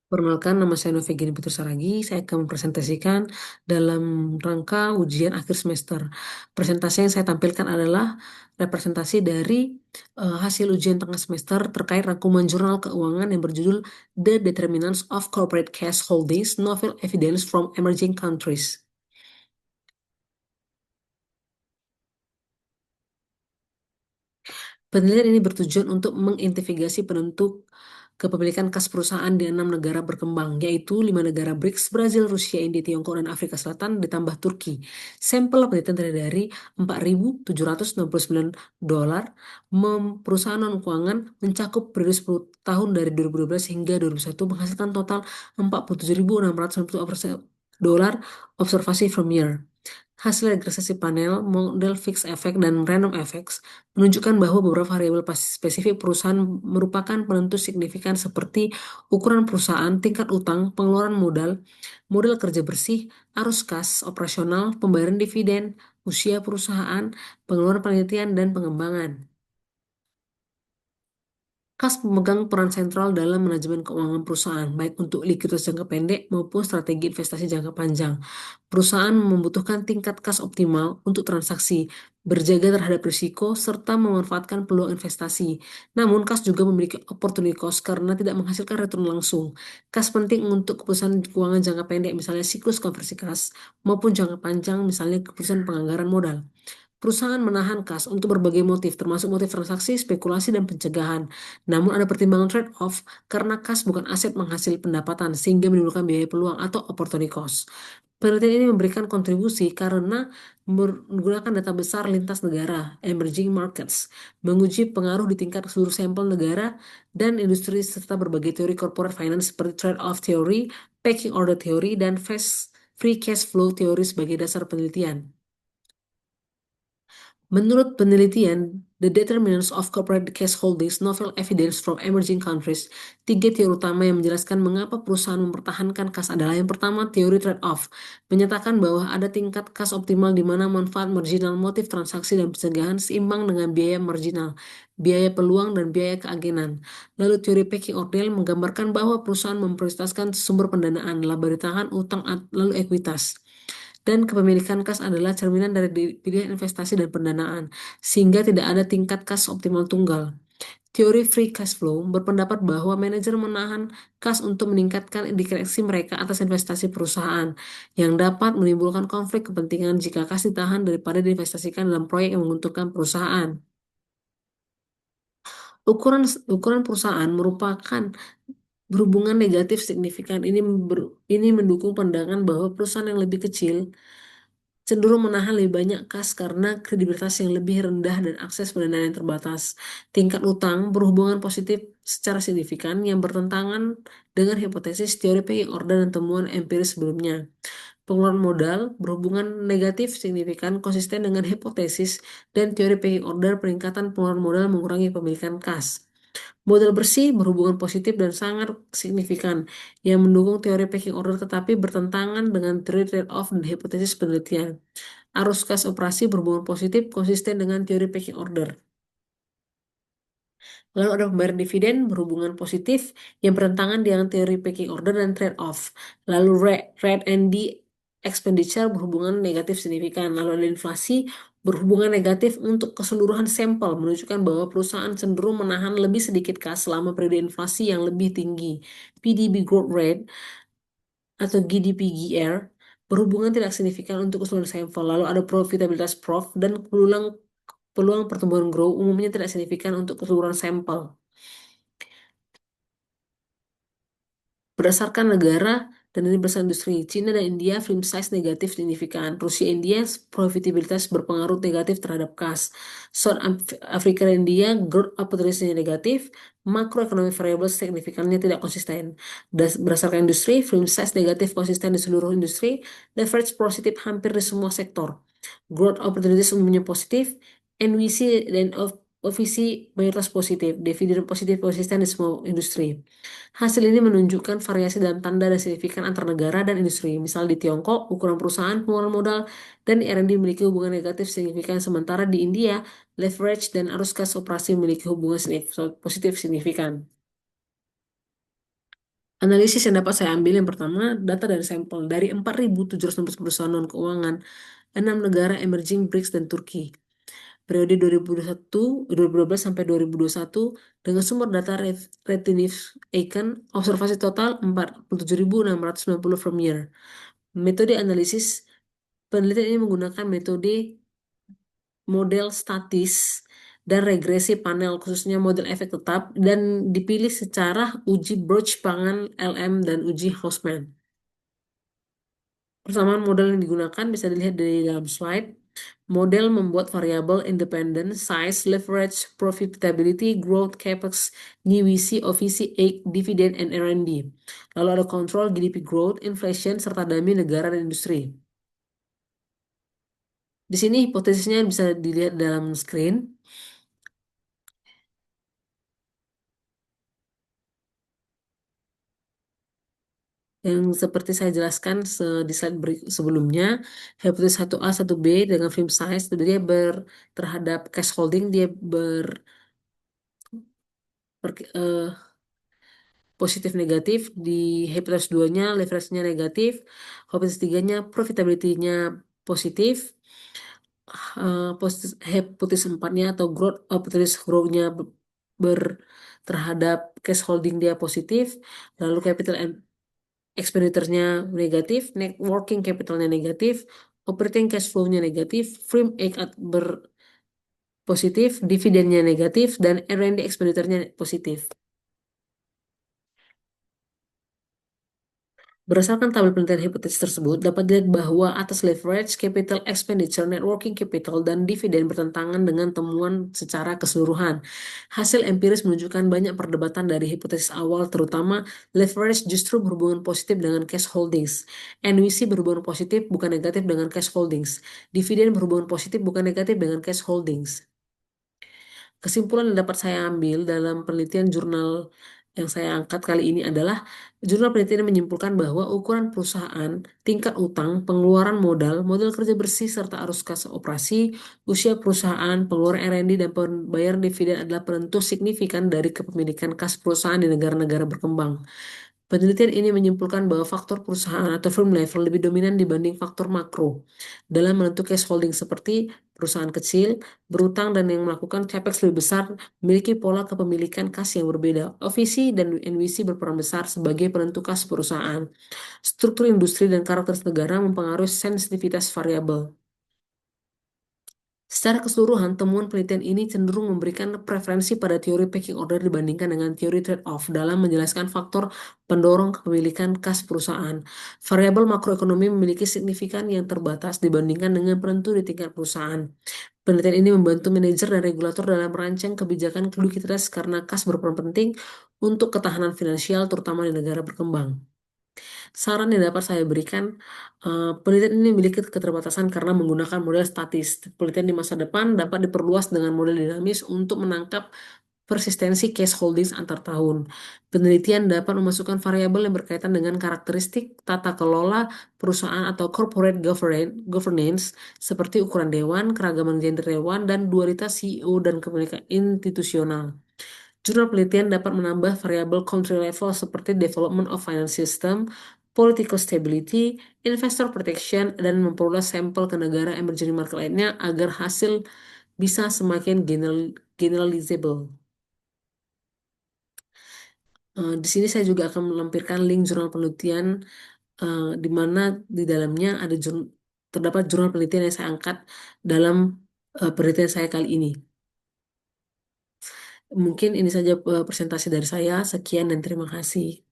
Perkenalkan, nama saya Novi Gini Putus Saragi. Saya akan mempresentasikan dalam rangka ujian akhir semester. Presentasi yang saya tampilkan adalah representasi dari hasil ujian tengah semester terkait rangkuman jurnal keuangan yang berjudul The Determinants of Corporate Cash Holdings, Novel Evidence from Emerging Countries. Penelitian ini bertujuan untuk menginvestigasi penentu kepemilikan kas perusahaan di 6 negara berkembang, yaitu 5 negara BRICS, Brazil, Rusia, India, Tiongkok, dan Afrika Selatan, ditambah Turki. Sampel penelitian terdiri dari 4.769 dolar. Perusahaan non-keuangan mencakup periode 10 tahun dari 2012 hingga 2001, menghasilkan total 47.690 dolar observasi from year. Hasil regresasi panel, model fixed effect, dan random effects menunjukkan bahwa beberapa variabel spesifik perusahaan merupakan penentu signifikan seperti ukuran perusahaan, tingkat utang, pengeluaran modal, model kerja bersih, arus kas, operasional, pembayaran dividen, usia perusahaan, pengeluaran penelitian, dan pengembangan. Kas memegang peran sentral dalam manajemen keuangan perusahaan, baik untuk likuiditas jangka pendek maupun strategi investasi jangka panjang. Perusahaan membutuhkan tingkat kas optimal untuk transaksi, berjaga terhadap risiko, serta memanfaatkan peluang investasi. Namun, kas juga memiliki opportunity cost karena tidak menghasilkan return langsung. Kas penting untuk keputusan keuangan jangka pendek, misalnya siklus konversi kas, maupun jangka panjang, misalnya keputusan penganggaran modal. Perusahaan menahan kas untuk berbagai motif, termasuk motif transaksi, spekulasi, dan pencegahan. Namun ada pertimbangan trade-off karena kas bukan aset menghasil pendapatan sehingga menimbulkan biaya peluang atau opportunity cost. Penelitian ini memberikan kontribusi karena menggunakan data besar lintas negara, emerging markets, menguji pengaruh di tingkat seluruh sampel negara dan industri serta berbagai teori corporate finance seperti trade-off theory, pecking order theory, dan free cash flow theory sebagai dasar penelitian. Menurut penelitian, The Determinants of Corporate Cash Holdings Novel Evidence from Emerging Countries, tiga teori utama yang menjelaskan mengapa perusahaan mempertahankan kas adalah yang pertama, teori trade-off, menyatakan bahwa ada tingkat kas optimal di mana manfaat marginal, motif transaksi, dan pencegahan seimbang dengan biaya marginal, biaya peluang, dan biaya keagenan. Lalu teori pecking order menggambarkan bahwa perusahaan memprioritaskan sumber pendanaan, laba ditahan, utang, lalu ekuitas dan kepemilikan kas adalah cerminan dari pilihan investasi dan pendanaan, sehingga tidak ada tingkat kas optimal tunggal. Teori free cash flow berpendapat bahwa manajer menahan kas untuk meningkatkan diskresi mereka atas investasi perusahaan, yang dapat menimbulkan konflik kepentingan jika kas ditahan daripada diinvestasikan dalam proyek yang menguntungkan perusahaan. Ukuran ukuran perusahaan merupakan berhubungan negatif signifikan. Ini mendukung pandangan bahwa perusahaan yang lebih kecil cenderung menahan lebih banyak kas karena kredibilitas yang lebih rendah dan akses pendanaan yang terbatas. Tingkat utang berhubungan positif secara signifikan yang bertentangan dengan hipotesis teori paying order dan temuan empiris sebelumnya. Pengeluaran modal berhubungan negatif signifikan konsisten dengan hipotesis dan teori paying order peningkatan pengeluaran modal mengurangi pemilikan kas. Model bersih berhubungan positif dan sangat signifikan yang mendukung teori pecking order tetapi bertentangan dengan teori trade-off dan hipotesis penelitian. Arus kas operasi berhubungan positif konsisten dengan teori pecking order. Lalu ada pembayaran dividen berhubungan positif yang bertentangan dengan teori pecking order dan trade-off. Lalu rate and D expenditure berhubungan negatif signifikan. Lalu ada inflasi berhubungan negatif untuk keseluruhan sampel, menunjukkan bahwa perusahaan cenderung menahan lebih sedikit kas selama periode inflasi yang lebih tinggi. PDB growth rate atau GDP-GR berhubungan tidak signifikan untuk keseluruhan sampel. Lalu ada profitabilitas prof dan peluang pertumbuhan grow umumnya tidak signifikan untuk keseluruhan sampel. Berdasarkan negara dan ini berdasarkan industri, Cina dan India film size negatif signifikan. Rusia India profitabilitas berpengaruh negatif terhadap kas. South Afrika dan India growth opportunity negatif, makroekonomi variabel signifikannya tidak konsisten. Berdasarkan industri, film size negatif konsisten di seluruh industri, leverage positif hampir di semua sektor. Growth opportunities umumnya positif, NWC dan OVC mayoritas positif, dividen positif konsisten di semua industri. Hasil ini menunjukkan variasi dalam tanda dan signifikan antar negara dan industri. Misal di Tiongkok, ukuran perusahaan, pengeluaran modal, dan R&D memiliki hubungan negatif signifikan, sementara di India, leverage dan arus kas operasi memiliki hubungan positif signifikan. Analisis yang dapat saya ambil yang pertama, data dari sampel dari 4.716 perusahaan non-keuangan, 6 negara emerging BRICS dan Turki. Periode 2021, 2012 sampai 2021 dengan sumber data Refinitiv Icon, observasi total 47.690 from year. Metode analisis penelitian ini menggunakan metode model statis dan regresi panel khususnya model efek tetap dan dipilih secara uji Birch Pangan LM dan uji Hausman. Persamaan model yang digunakan bisa dilihat dari dalam slide. Model membuat variabel independent, size, leverage, profitability, growth, capex, new VC, OVC, dividend, and R&D. Lalu ada control, GDP growth, inflation, serta dummy negara dan industri. Di sini hipotesisnya bisa dilihat dalam screen. Yang seperti saya jelaskan di slide sebelumnya, hipotesis 1A, 1B dengan film size, itu dia terhadap cash holding, dia ber- eh, positif negatif, di hipotesis 2-nya leverage-nya negatif, hipotesis 3-nya profitability-nya positif, hipotesis 4-nya atau hipotesis growth-nya terhadap cash holding dia positif, lalu capital expenditure-nya negatif, net working capital-nya negatif, operating cash flow-nya negatif, free positif, dividennya negatif, dan R&D expenditure-nya positif. Berdasarkan tabel penelitian hipotesis tersebut, dapat dilihat bahwa atas leverage, capital expenditure, net working capital, dan dividen bertentangan dengan temuan secara keseluruhan. Hasil empiris menunjukkan banyak perdebatan dari hipotesis awal, terutama leverage justru berhubungan positif dengan cash holdings. NWC berhubungan positif bukan negatif dengan cash holdings. Dividen berhubungan positif bukan negatif dengan cash holdings. Kesimpulan yang dapat saya ambil dalam penelitian jurnal yang saya angkat kali ini adalah jurnal penelitian menyimpulkan bahwa ukuran perusahaan, tingkat utang, pengeluaran modal, modal kerja bersih, serta arus kas operasi, usia perusahaan, pengeluaran R&D, dan pembayaran dividen adalah penentu signifikan dari kepemilikan kas perusahaan di negara-negara berkembang. Penelitian ini menyimpulkan bahwa faktor perusahaan atau firm level lebih dominan dibanding faktor makro dalam menentukan cash holding seperti perusahaan kecil, berutang dan yang melakukan capex lebih besar memiliki pola kepemilikan kas yang berbeda. OVC dan NWC berperan besar sebagai penentu kas perusahaan. Struktur industri dan karakter negara mempengaruhi sensitivitas variabel. Secara keseluruhan, temuan penelitian ini cenderung memberikan preferensi pada teori pecking order dibandingkan dengan teori trade-off dalam menjelaskan faktor pendorong kepemilikan kas perusahaan. Variabel makroekonomi memiliki signifikan yang terbatas dibandingkan dengan penentu di tingkat perusahaan. Penelitian ini membantu manajer dan regulator dalam merancang kebijakan likuiditas karena kas berperan penting untuk ketahanan finansial, terutama di negara berkembang. Saran yang dapat saya berikan, penelitian ini memiliki keterbatasan karena menggunakan model statis. Penelitian di masa depan dapat diperluas dengan model dinamis untuk menangkap persistensi cash holdings antar tahun. Penelitian dapat memasukkan variabel yang berkaitan dengan karakteristik tata kelola perusahaan atau corporate governance seperti ukuran dewan, keragaman gender dewan, dan dualitas CEO dan kepemilikan institusional. Jurnal penelitian dapat menambah variabel country level seperti development of finance system, political stability, investor protection, dan memperoleh sampel ke negara emerging market lainnya agar hasil bisa semakin generalizable. Di sini saya juga akan melampirkan link jurnal penelitian di mana di dalamnya terdapat jurnal penelitian yang saya angkat dalam penelitian saya kali ini. Mungkin ini saja presentasi dari saya. Sekian dan terima kasih.